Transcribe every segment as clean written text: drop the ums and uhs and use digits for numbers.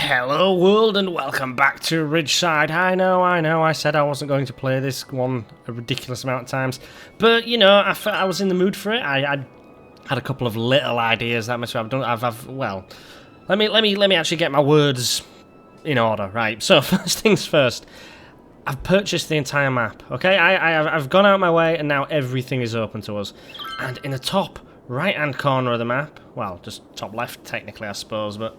Hello world and welcome back to Ridgeside. I know, I said I wasn't going to play this one a ridiculous amount of times, but you know, I was in the mood for it. I had a couple of little ideas that much I've done. Well, let me actually get my words in order, right? So first things first, I've purchased the entire map, okay? I've gone out my way and now everything is open to us. And in the top right-hand corner of the map, well, just top left technically I suppose, but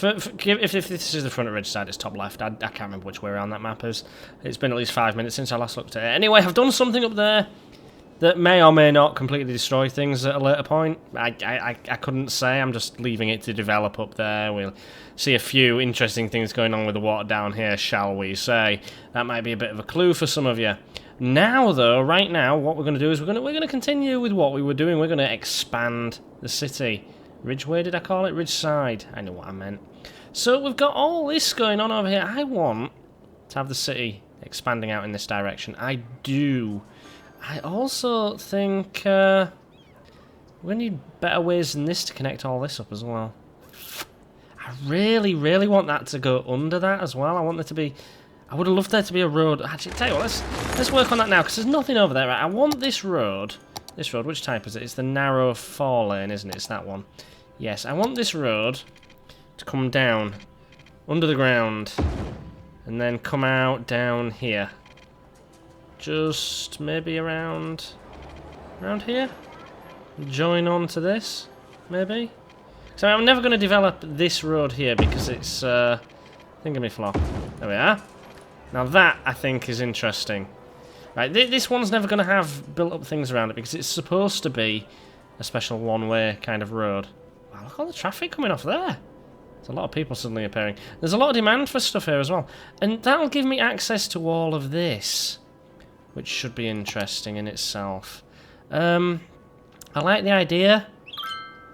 if this is the front of Ridgeside, it's top left. I can't remember which way around that map is. It's been at least 5 minutes since I last looked at it. Anyway, I've done something up there that may or may not completely destroy things at a later point. I couldn't say, I'm just leaving it to develop up there. We'll see a few interesting things going on with the water down here, shall we say. That might be a bit of a clue for some of you. Now though, right now, what we're going to do is we're going to continue with what we were doing. We're going to expand the city. Ridgeway, did I call it? Ridgeside. I know what I meant. So we've got all this going on over here. I want to have the city expanding out in this direction. I do. I also think we need better ways than this to connect all this up as well. I really, really want that to go under that as well. I want there to be... I would have loved there to be a road. Actually, tell you what, let's work on that now, because there's nothing over there. Right? I want this road. This road, which type is it? It's the narrow 4-lane, isn't it? It's that one. Yes, I want this road to come down under the ground and then come out down here. Just maybe around here. Join on to this, maybe. So I'm never going to develop this road here because it's thingamyflop. There we are. Now that I think is interesting. Right, this one's never going to have built-up things around it because it's supposed to be a special one-way kind of road. Wow, look at all the traffic coming off there. There's a lot of people suddenly appearing. There's a lot of demand for stuff here as well. And that'll give me access to all of this, which should be interesting in itself. I like the idea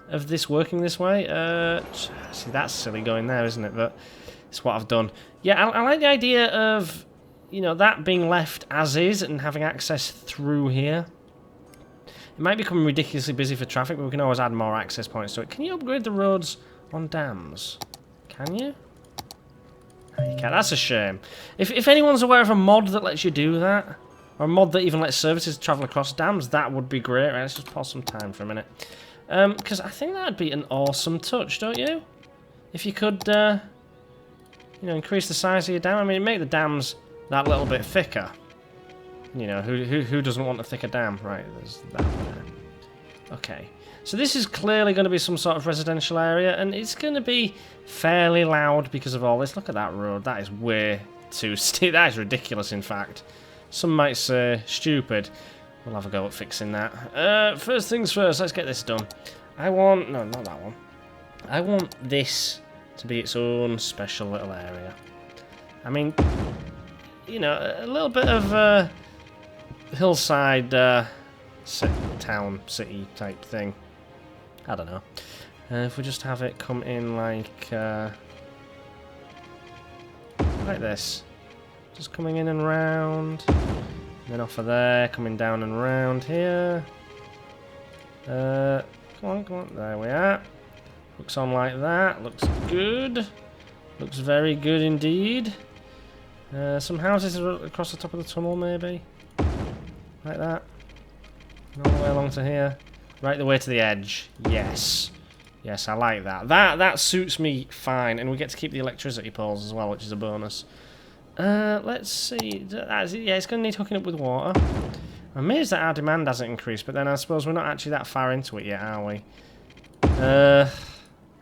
of this working this way. See, that's silly going there, isn't it? But it's what I've done. Yeah, I like the idea of, you know, that being left as is and having access through here. It might become ridiculously busy for traffic, but we can always add more access points to it. Can you upgrade the roads on dams? Can you? No, you can't. That's a shame. If anyone's aware of a mod that lets you do that, or a mod that even lets services travel across dams, that would be great. Right, let's just pause some time for a minute. Because I think that'd be an awesome touch, don't you? If you could, you know, increase the size of your dam. I mean, make the dams that little bit thicker. You know, who doesn't want a thicker dam? Right, there's that there. Okay. So this is clearly going to be some sort of residential area, and it's going to be fairly loud because of all this. Look at that road. That is way too steep. That is ridiculous, in fact. Some might say stupid. We'll have a go at fixing that. First things first, let's get this done. I want... No, not that one. I want this to be its own special little area. I mean, you know, a little bit of hillside town, city type thing. I don't know. If we just have it come in like this. Just coming in and round. And then off of there, coming down and round here. Come on. There we are. Looks on like that. Looks good. Looks very good indeed. Some houses across the top of the tunnel, maybe. Like that. And all the way along to here. Right the way to the edge. Yes. Yes, I like that. That suits me fine. And we get to keep the electricity poles as well, which is a bonus. Let's see. Yeah, it's going to need hooking up with water. I'm amazed that our demand hasn't increased, but then I suppose we're not actually that far into it yet, are we? We're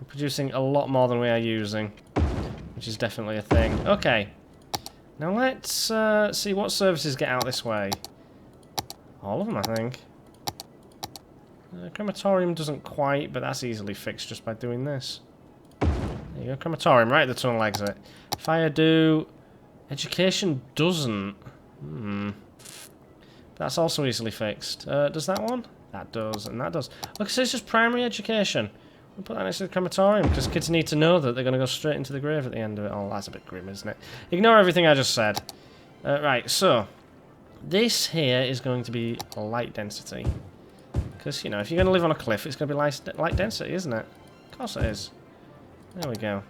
producing a lot more than we are using, which is definitely a thing. Okay. Now let's see what services get out this way. All of them, I think. Crematorium doesn't quite, but that's easily fixed just by doing this. There you go, crematorium, right at the tunnel exit. Fire do... Education doesn't. That's also easily fixed. Does that one? That does, and that does. Look, so it's just primary education. We'll put that next to the crematorium, because kids need to know that they're going to go straight into the grave at the end of it. Oh, that's a bit grim, isn't it? Ignore everything I just said. Right, so... This here is going to be light density. Because, you know, if you're going to live on a cliff, it's going to be light density, isn't it? Of course it is. There we go.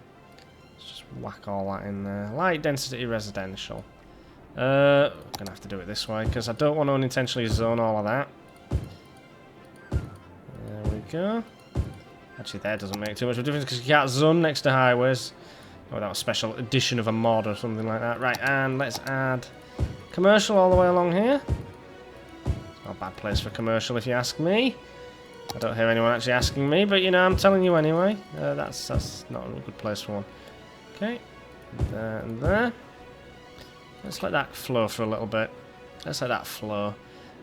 Let's just whack all that in there. Light density residential. I'm gonna have to do it this way because I don't want to unintentionally zone all of that. There we go. Actually, that doesn't make too much of a difference because you can't zone next to highways. Oh, that was a special edition of a mod or something like that. Right, and let's add commercial all the way along here. It's not a bad place for commercial if you ask me. I don't hear anyone actually asking me, but you know, I'm telling you anyway. That's not a good place for one. Okay, there and there. Let's let that flow for a little bit. Let's let that flow.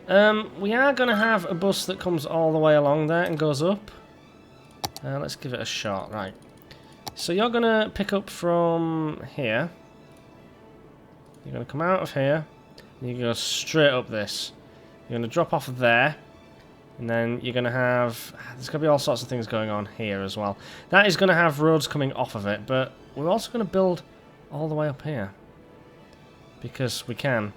We are going to have a bus that comes all the way along there and goes up. Let's give it a shot. Right. So you're going to pick up from here. You're going to come out of here. And you go straight up this. You're going to drop off there. And then you're going to have... There's going to be all sorts of things going on here as well. That is going to have roads coming off of it. But we're also going to build all the way up here. Because we can.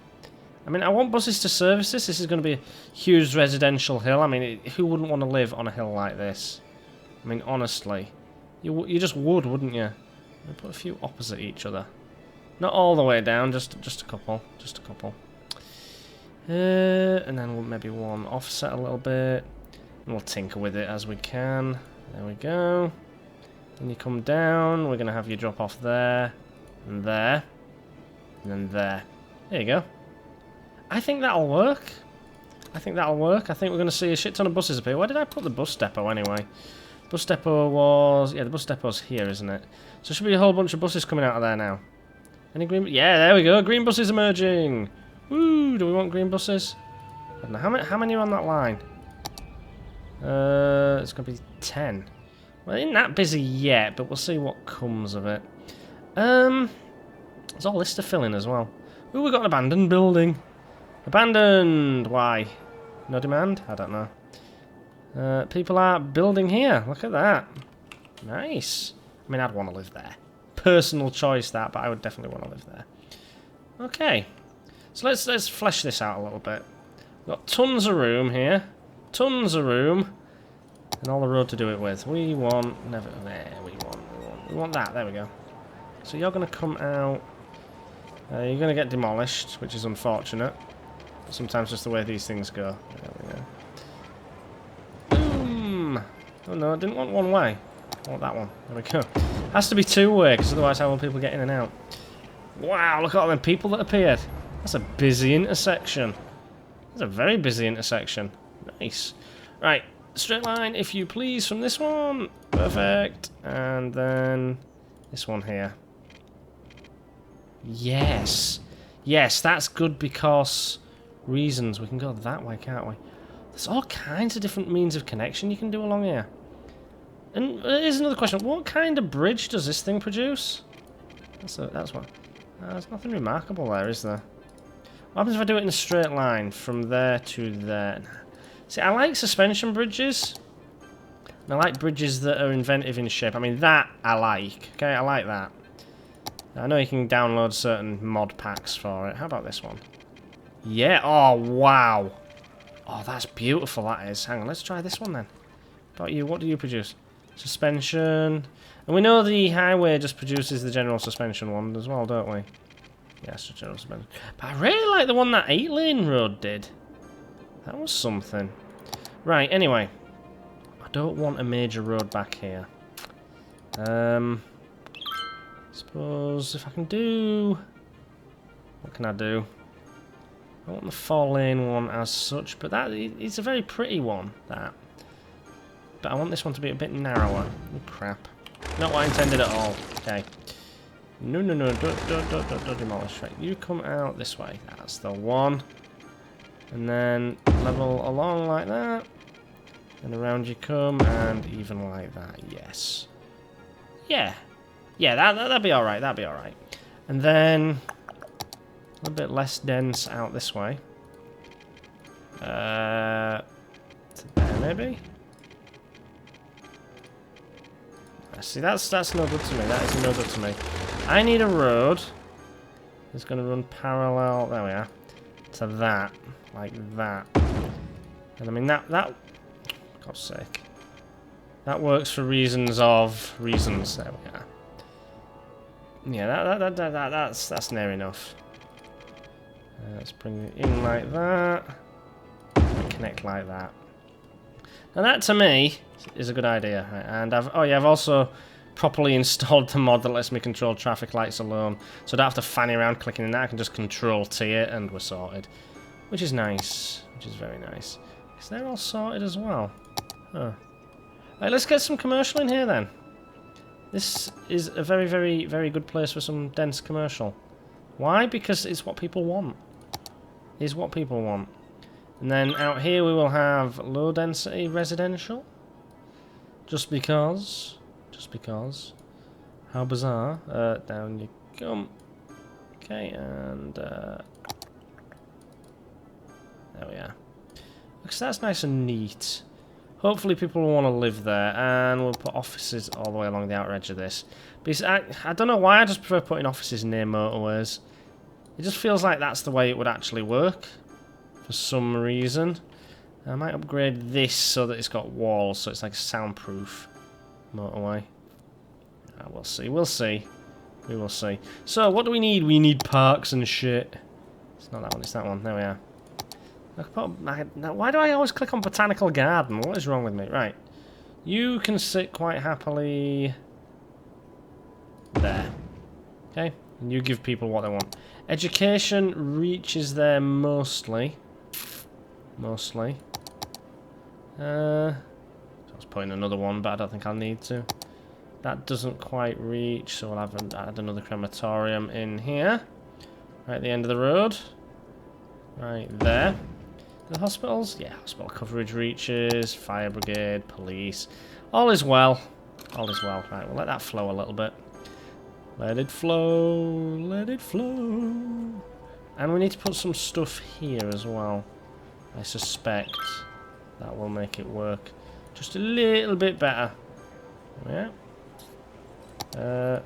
I mean, I want buses to service this. This is going to be a huge residential hill. I mean, who wouldn't want to live on a hill like this? I mean, honestly. You just would, wouldn't you? We'll put a few opposite each other. Not all the way down, just a couple. Just a couple. And then we'll maybe one offset a little bit. And we'll tinker with it as we can. There we go. Then you come down. We're going to have you drop off there. And there. And then there. There you go. I think that'll work. I think that'll work. I think we're going to see a shit ton of buses up here. Where did I put the bus depot anyway? Bus depot was... Yeah, the bus depot's here, isn't it? So there should be a whole bunch of buses coming out of there now. Any green... Yeah, there we go. Green buses emerging. Woo! Do we want green buses? I don't know. How many are on that line? It's going to be 10. Well, it ain't that busy yet, but we'll see what comes of it. There's all this to fill in as well. Ooh, we got an abandoned building. Abandoned! Why? No demand? I don't know. People are building here. Look at that. Nice. I mean, I'd want to live there. Personal choice, that, but I would definitely want to live there. Okay. So let's flesh this out a little bit. We've got tons of room here. Tons of room. And all the road to do it with. We want... Never... There, we want that. There we go. So you're going to come out... you're going to get demolished, which is unfortunate. Sometimes just the way these things go. There we go. Boom! Oh no, I didn't want one way. I want that one. There we go. Has to be two-way, because otherwise how will people get in and out? Wow, look at all them people that appeared. That's a busy intersection. That's a very busy intersection. Nice. Right, straight line, if you please, from this one. Perfect. And then this one here. Yes. Yes, that's good because reasons. We can go that way, can't we? There's all kinds of different means of connection you can do along here. And here's another question. What kind of bridge does this thing produce? That's what... there's nothing remarkable there, is there? What happens if I do it in a straight line from there to there? See, I like suspension bridges. And I like bridges that are inventive in shape. I mean, that I like. Okay, I like that. I know you can download certain mod packs for it. How about this one? Yeah. Oh, wow. Oh, that's beautiful, that is. Hang on, let's try this one then. How about you? What do you produce? Suspension. And we know the highway just produces the general suspension one as well, don't we? Yes, just general suspension. But I really like the one that 8-lane road did. That was something. Right, anyway. I don't want a major road back here. Suppose if I can do... What can I do? I want the 4-lane one as such, but that it's a very pretty one, that. But I want this one to be a bit narrower. Oh, crap. Not what I intended at all. Okay. No, don't demolish. Right, you come out this way. That's the one. And then level along like that. And around you come, and even like that. Yes. Yeah. Yeah, that'd be alright. That'd be alright. And then... a little bit less dense out this way. To there, maybe? See, that's no good to me. That is no good to me. I need a road that's going to run parallel... There we are. To that. Like that. And I mean, that... For God's sake. That works for reasons of... Reasons. There we are. Yeah, that's near enough. Let's bring it in like that. And connect like that. Now that, to me, is a good idea. Right, and I've also properly installed the mod that lets me control traffic lights alone. So I don't have to fanny around clicking in that. I can just control T it and we're sorted. Which is nice. Which is very nice. Because they're all sorted as well. Huh. Right, let's get some commercial in here then. This is a very, very, very good place for some dense commercial. Why? Because it's what people want. It's what people want. And then out here we will have low density residential. Just because. Just because. How bizarre. Down you come. Okay, and there we are. Because that's nice and neat. Hopefully people will want to live there, and we'll put offices all the way along the outer edge of this. Because I don't know why I just prefer putting offices near motorways. It just feels like that's the way it would actually work. For some reason. I might upgrade this so that it's got walls, so it's like a soundproof motorway. We'll see, we'll see. We will see. So, what do we need? We need parks and shit. It's not that one, it's that one. There we are. Now, why do I always click on Botanical Garden? What is wrong with me? Right. You can sit quite happily there. Okay? And you give people what they want. Education reaches there mostly. Mostly. I was putting another one, but I don't think I'll need to. That doesn't quite reach, so we'll add another crematorium in here. Right at the end of the road. Right there. The hospitals? Yeah, hospital coverage reaches, fire brigade, police. All is well. All is well. Right, we'll let that flow a little bit. Let it flow, let it flow. And we need to put some stuff here as well. I suspect that will make it work just a little bit better. Yeah. There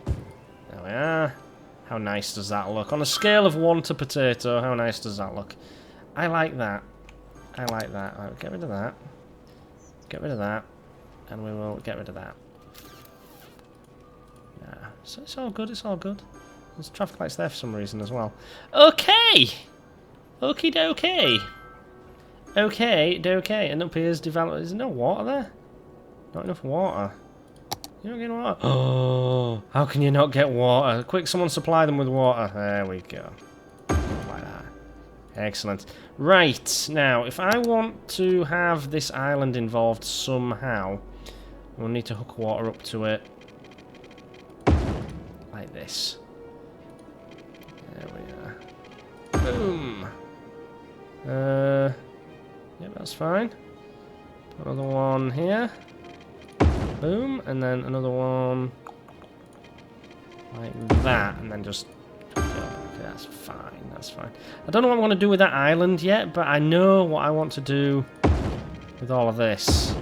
we are. How nice does that look? On a scale of 1 to potato, how nice does that look? I like that. I like that. Right, get rid of that. Get rid of that. And we will get rid of that. Yeah. So it's all good, it's all good. There's traffic lights there for some reason as well. Okay! Okie dokie. Okay, okay. And up here's development. Is there no water there? Not enough water. You're not getting water? Oh, how can you not get water? Quick, someone supply them with water. There we go. Like that. Excellent. Right, now, if I want to have this island involved somehow, we'll need to hook water up to it. Like this. There we are. Boom! Yep, that's fine. Put another one here. Boom, and then another one like that, and then just... Okay, that's fine, that's fine. I don't know what I want to do with that island yet, but I know what I want to do with all of this.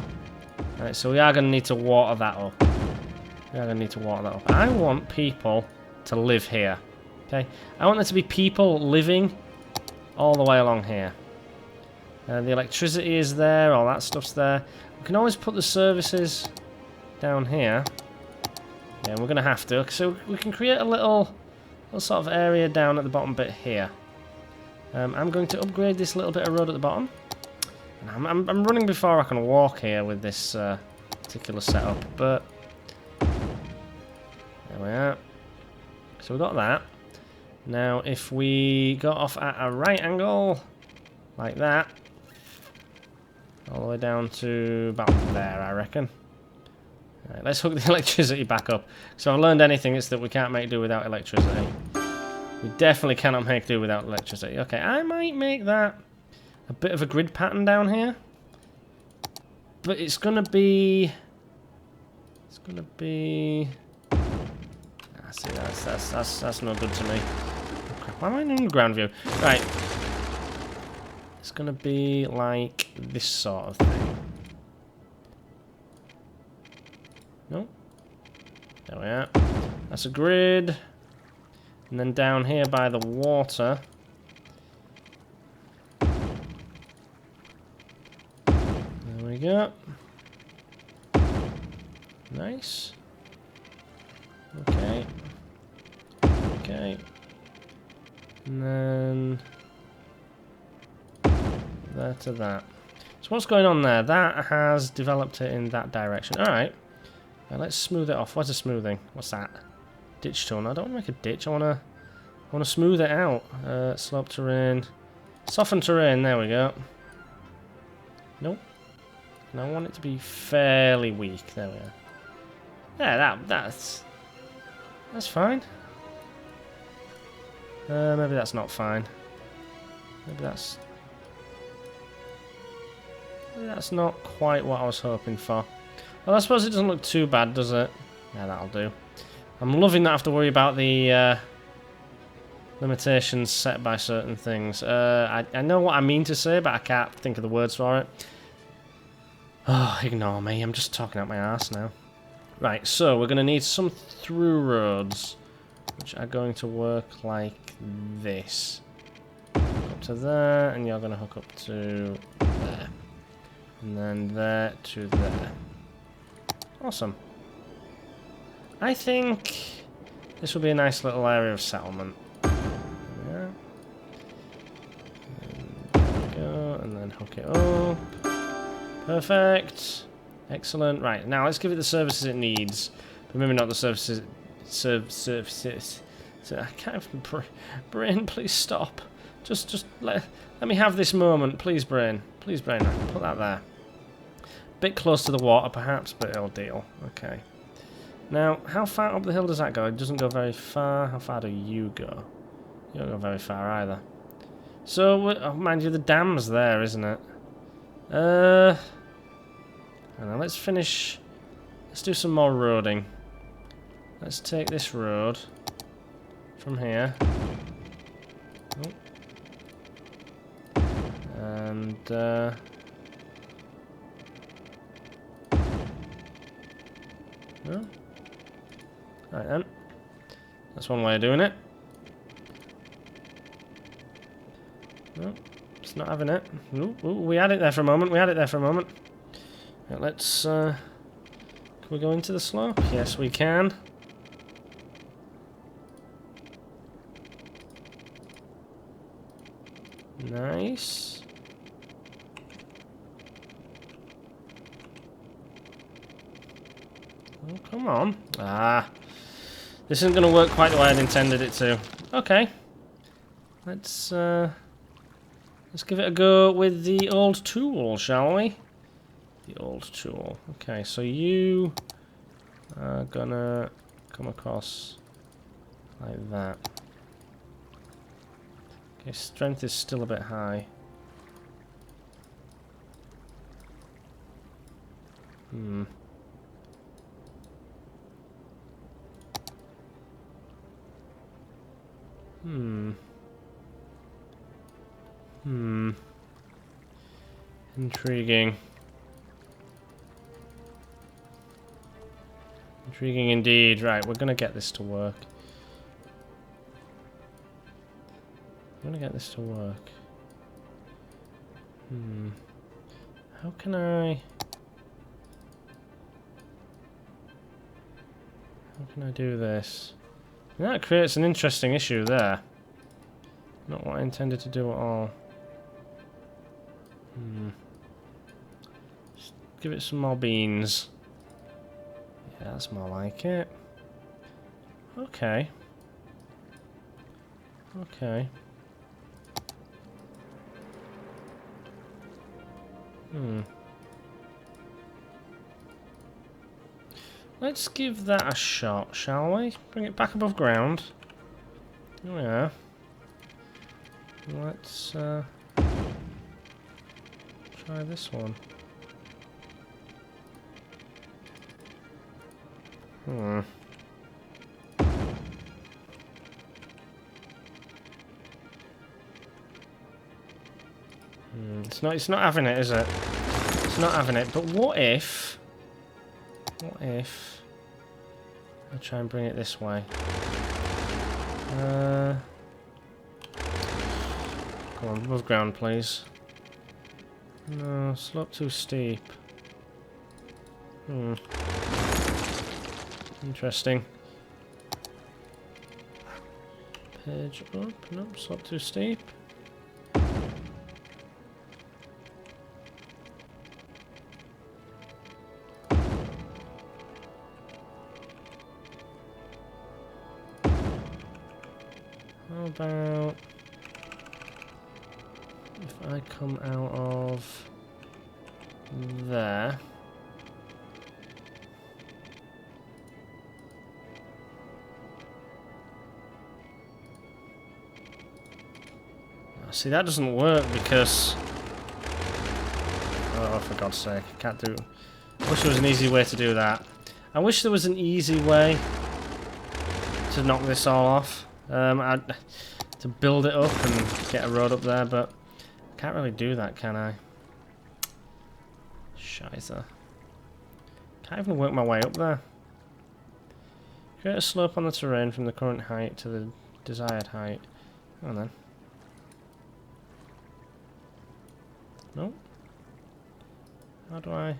Right, so we are going to need to water that up. We are going to need to water that up. I want people to live here. Okay? I want there to be people living all the way along here. The electricity is there, all that stuff's there. We can always put the services down here. Yeah, we're going to have to. So we can create a little sort of area down at the bottom bit here. I'm going to upgrade this little bit of road at the bottom. And I'm running before I can walk here with this particular setup, but there we are. So we got that. Now, if we got off at a right angle, like that, all the way down to about there, I reckon. Right, let's hook the electricity back up. So if I learned anything, it's that we can't make do without electricity. We definitely cannot make do without electricity. Okay, I might make that a bit of a grid pattern down here. But it's gonna be... see, that's no good to me. Why am I in underground view? Right. It's gonna be like this sort of thing. No. There we are. That's a grid. And then down here by the water. There we go. Nice. Okay. Okay. And then there to that. So what's going on there? That has developed it in that direction. Alright. Now let's smooth it off. What's a smoothing? What's that? Ditch tone. I don't want to make a ditch. I want to smooth it out. Slope terrain. Soften terrain. There we go. Nope. And I want it to be fairly weak. There we are. Yeah, that's fine. Maybe that's not fine. Maybe that's not quite what I was hoping for. Well, I suppose it doesn't look too bad, does it? Yeah, that'll do. I'm loving not have to worry about the limitations set by certain things. I know what I mean to say, but I can't think of the words for it. Oh, ignore me. I'm just talking out my ass now. Right, so we're going to need some through roads, which are going to work like this. Hook up to there, and you're going to hook up to there. And then there to there. Awesome. I think this will be a nice little area of settlement. There we go, and then hook it up. Perfect. Excellent. Right, now let's give it the services it needs. But maybe not the services... services. I can't even... Brain, please stop. Just let me have this moment. Please, brain. Please, brain. Put that there. Bit close to the water, perhaps, but it'll deal. Okay. Now, how far up the hill does that go? It doesn't go very far. How far do you go? You don't go very far either. So, oh, mind you, the dam's there, isn't it? Now let's finish. Let's do some more roading. Let's take this road from here. Oh. And no. Right then. That's one way of doing it. No, it's not having it. Ooh, we had it there for a moment. Right, let's. Can we go into the slope? Yes, we can. Nice. Oh, come on. Ah. This isn't going to work quite the way I'd intended it to. Okay. Let's give it a go with the old tool, shall we? The old tool. Okay, so you are gonna come across like that. Okay, strength is still a bit high. Hmm. Intriguing. Intriguing indeed. Right, we're gonna get this to work. I'm gonna get this to work. How can I do this? That creates an interesting issue there. Not what I intended to do at all. Just give it some more beans. Yeah, that's more like it. Okay. Okay. Let's give that a shot, shall we? Bring it back above ground. Oh yeah. Let's try this one. It's not having it, is it? It's not having it. But what if I try and bring it this way? Come on, above ground, please. No, slope too steep. Interesting. Edge up. Nope, it's not too steep. How about if I come out of there? See, that doesn't work because... Oh, for God's sake, I can't do... I wish there was an easy way to do that. I wish there was an easy way to knock this all off. To build it up and get a road up there, but I can't really do that, can I? Scheiße. Can't even work my way up there. Create a slope on the terrain from the current height to the desired height. Come on then. No. How do I...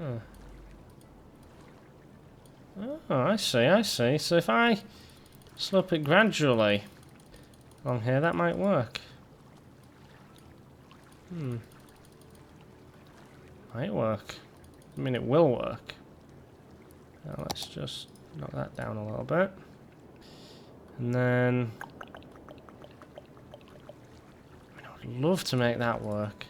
Huh. Oh, I see, I see. So if I slope it gradually along here, that might work. Might work. I mean, it will work. Now let's just knock that down a little bit. And then... I would love to make that work.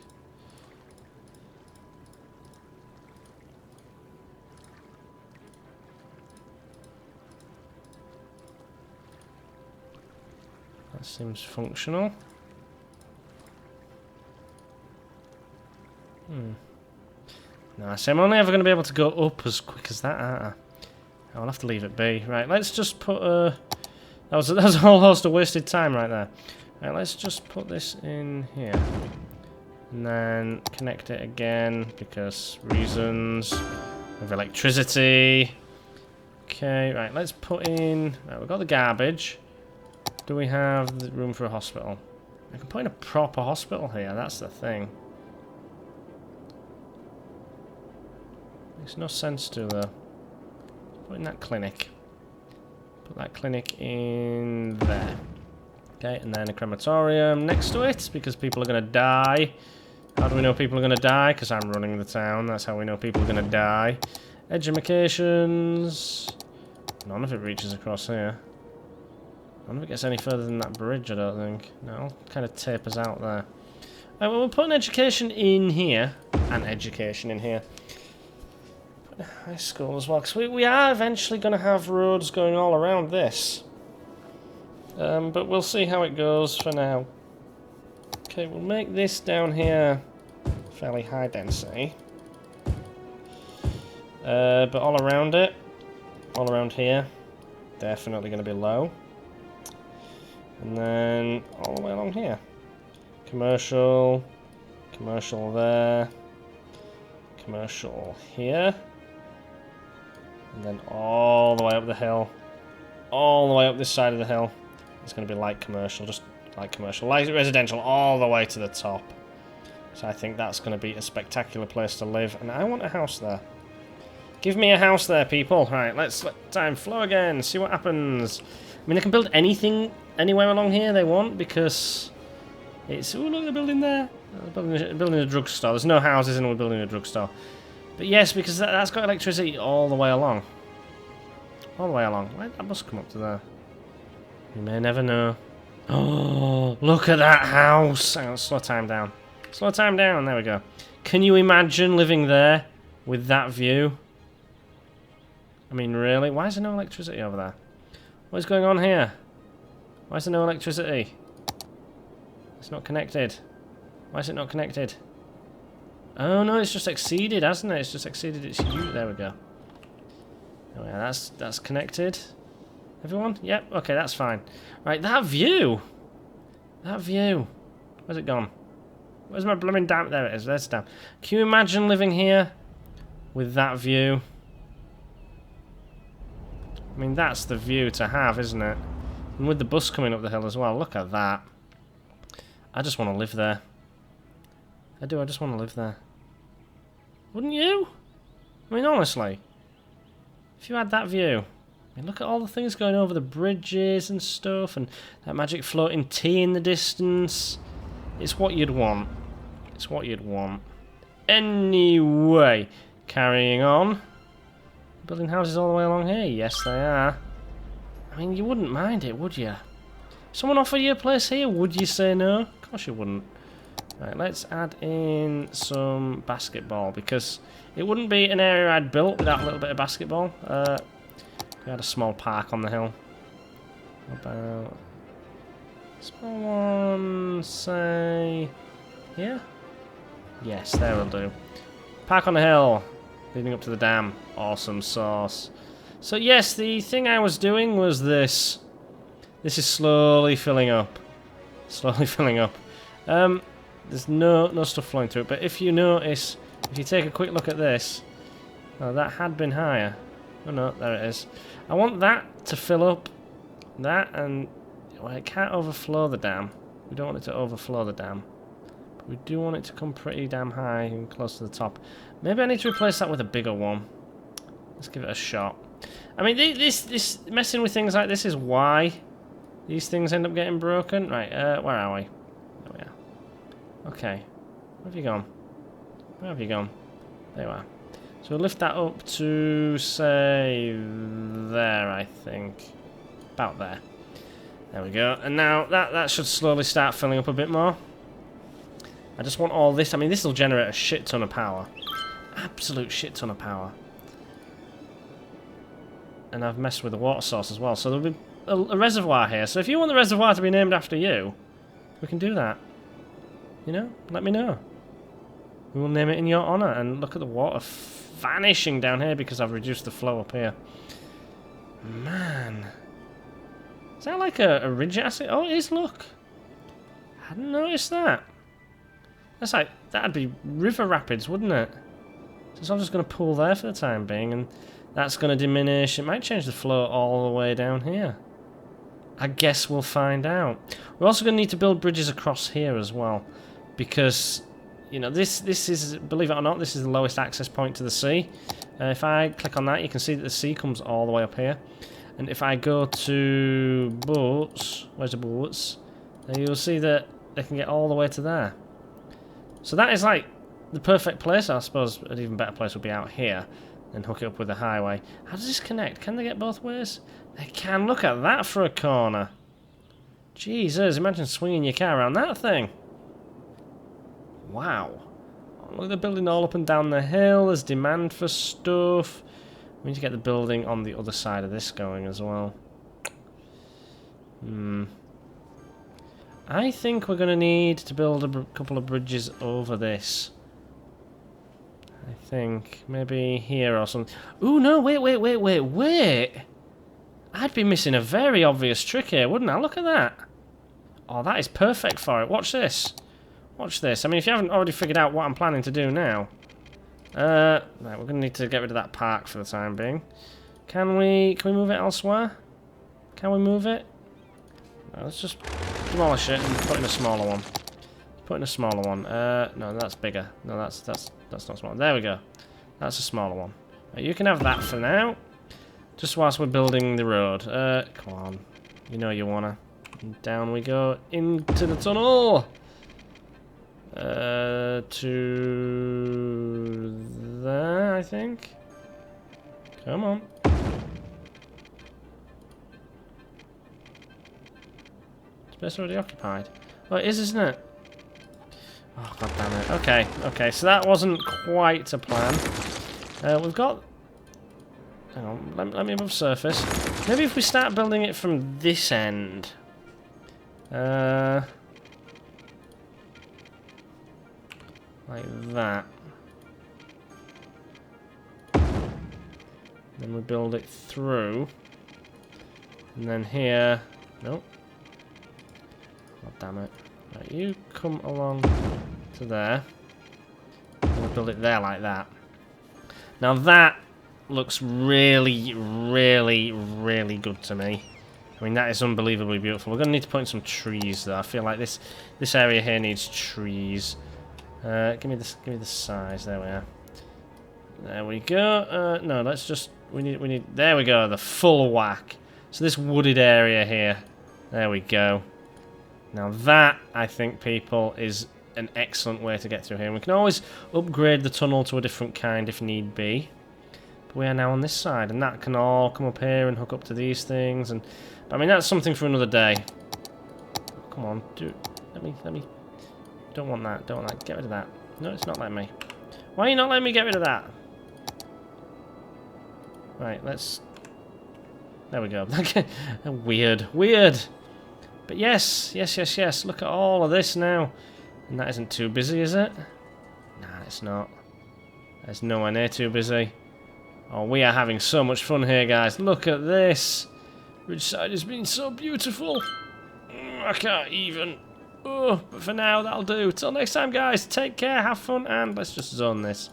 That seems functional. No, see, I'm only ever going to be able to go up as quick as that, aren't I? I'll have to leave it be. Right, let's just put that was a whole host of wasted time right there. Right, let's just put this in here. And then connect it again, because reasons of electricity. Okay, right, let's put in... Right, we've got the garbage. Do we have the room for a hospital? I can put in a proper hospital here, that's the thing. Makes no sense to, though. Put in that clinic. Put that clinic in there. Okay, and then a crematorium next to it, because people are going to die. How do we know people are going to die? Because I'm running the town, that's how we know people are going to die. Edumacations. None of it reaches across here. None of it gets any further than that bridge, I don't think. No, kind of tapers out there. Right, well, we'll put an education in here. And education in here. Put a high school as well, because we are eventually going to have roads going all around this. But we'll see how it goes for now. Okay, we'll make this down here fairly high density. But all around it, all around here, definitely going to be low. And then all the way along here. Commercial, commercial there, commercial here. And then all the way up the hill, all the way up this side of the hill. It's going to be light commercial, just light commercial, light residential, all the way to the top. So I think that's going to be a spectacular place to live, and I want a house there. Give me a house there, people. Right, let's let time flow again, see what happens. I mean, they can build anything, anywhere along here they want, because it's... Oh, look, they're building there. They're building a drugstore. There's no houses and we're building a drugstore. But yes, because that's got electricity all the way along. All the way along. Why did that bus come up to there? You may never know. Oh, look at that house. Hang on, slow time down. Slow time down. There we go. Can you imagine living there with that view? I mean, really? Why is there no electricity over there? What is going on here? Why is there no electricity? It's not connected. Why is it not connected? Oh no, it's just exceeded, hasn't it? It's just exceeded its use. There we go. Oh yeah, that's connected. Everyone? Yep, okay, that's fine. Right, that view! That view. Where's it gone? Where's my blooming dam? There it is, there's the dam. Can you imagine living here with that view? I mean, that's the view to have, isn't it? And with the bus coming up the hill as well, look at that. I just want to live there. I do, I just want to live there. Wouldn't you? I mean, honestly, if you had that view, I mean, look at all the things going over the bridges and stuff, and that magic floating tea in the distance. It's what you'd want. It's what you'd want. Anyway, carrying on. Building houses all the way along here. Yes, they are. I mean, you wouldn't mind it, would you? Someone offer you a place here, would you say no? Of course you wouldn't. Right, let's add in some basketball, because it wouldn't be an area I'd built without a little bit of basketball. We had a small park on the hill. What about... small one, say... here? Yes, there will do. Park on the hill, leading up to the dam. Awesome sauce. So yes, the thing I was doing was this. This is slowly filling up. Slowly filling up. There's no stuff flowing through it, but if you notice, if you take a quick look at this, oh, that had been higher. Oh no, there it is. I want that to fill up. That, and well, it can't overflow the dam. We don't want it to overflow the dam. But we do want it to come pretty damn high and close to the top. Maybe I need to replace that with a bigger one. Let's give it a shot. I mean, this messing with things like this is why these things end up getting broken. Right, where are we? There we are. Okay. Where have you gone? Where have you gone? There you are. So we'll lift that up to, say, there, I think. About there. There we go. And now that should slowly start filling up a bit more. I just want all this. I mean, this will generate a shit ton of power. Absolute shit ton of power. And I've messed with the water source as well. So there'll be a reservoir here. So if you want the reservoir to be named after you, we can do that. You know? Let me know. We will name it in your honour. And look at the water vanishing down here because I've reduced the flow up here. Man. Is that like a ridge acid? Oh, it is, look. I hadn't noticed that. That's like, that'd be river rapids, wouldn't it? So I'm just going to pull there for the time being, and that's going to diminish. It might change the flow all the way down here. I guess we'll find out. We're also going to need to build bridges across here as well, because, you know, this is, believe it or not, this is the lowest access point to the sea. If I click on that, you can see that the sea comes all the way up here. And if I go to boats, where's the boats? Then you'll see that they can get all the way to there. So that is like the perfect place. I suppose an even better place would be out here and hook it up with the highway. How does this connect? Can they get both ways? They can. Look at that for a corner. Jesus, imagine swinging your car around that thing. Wow. Oh, look at the building all up and down the hill. There's demand for stuff. We need to get the building on the other side of this going as well. I think we're going to need to build a couple of bridges over this. I think. Maybe here or something. Ooh, no, wait. I'd be missing a very obvious trick here, wouldn't I? Look at that. Oh, that is perfect for it. Watch this. Watch this. I mean, if you haven't already figured out what I'm planning to do now. Right, we're going to need to get rid of that park for the time being. Can we move it elsewhere? Can we move it? No, let's just demolish it and put in a smaller one. Put in a smaller one. No, that's bigger. No, that's not small. There we go. That's a smaller one. Right, you can have that for now. Just whilst we're building the road. Come on. You know you wanna. And down we go into the tunnel. To there, I think. Come on. Space already occupied. Oh, it is, isn't it? Oh, god damn it. Okay, so that wasn't quite a plan. We've got... Hang on, let me move surface. Maybe if we start building it from this end. Like that. Then we build it through. And then here... Nope. God damn it. Right, you come along to there. And we'll build it there like that. Now that looks really, really, really good to me. I mean, that is unbelievably beautiful. We're going to need to put in some trees, though. I feel like this area here needs trees. Give me the size. There we are. There we go. No, let's just... We need... There we go, the full whack. So this wooded area here. There we go. Now that, I think, people, is an excellent way to get through here. And we can always upgrade the tunnel to a different kind if need be. But we are now on this side, and that can all come up here and hook up to these things. And I mean, that's something for another day. Come on, dude. Let me... Don't want that, don't want that. Get rid of that. No, it's not letting me. Why are you not letting me get rid of that? Right, let's... There we go. Weird. But yes. Look at all of this now. And that isn't too busy, is it? Nah, it's not. It's nowhere near too busy. Oh, we are having so much fun here, guys. Look at this. Ridgeside has been so beautiful. I can't even. Oh, but for now, that'll do. Till next time, guys. Take care, have fun, and let's just zone this.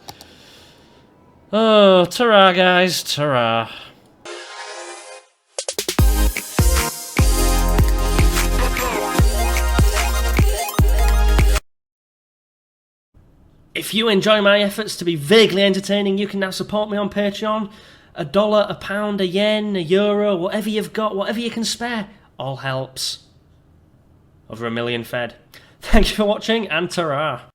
Oh, ta-ra, guys. Ta-ra. If you enjoy my efforts to be vaguely entertaining, you can now support me on Patreon. $1, a pound, a yen, a euro, whatever you've got, whatever you can spare, all helps. Over 1 million fed. Thank you for watching, and ta-ra.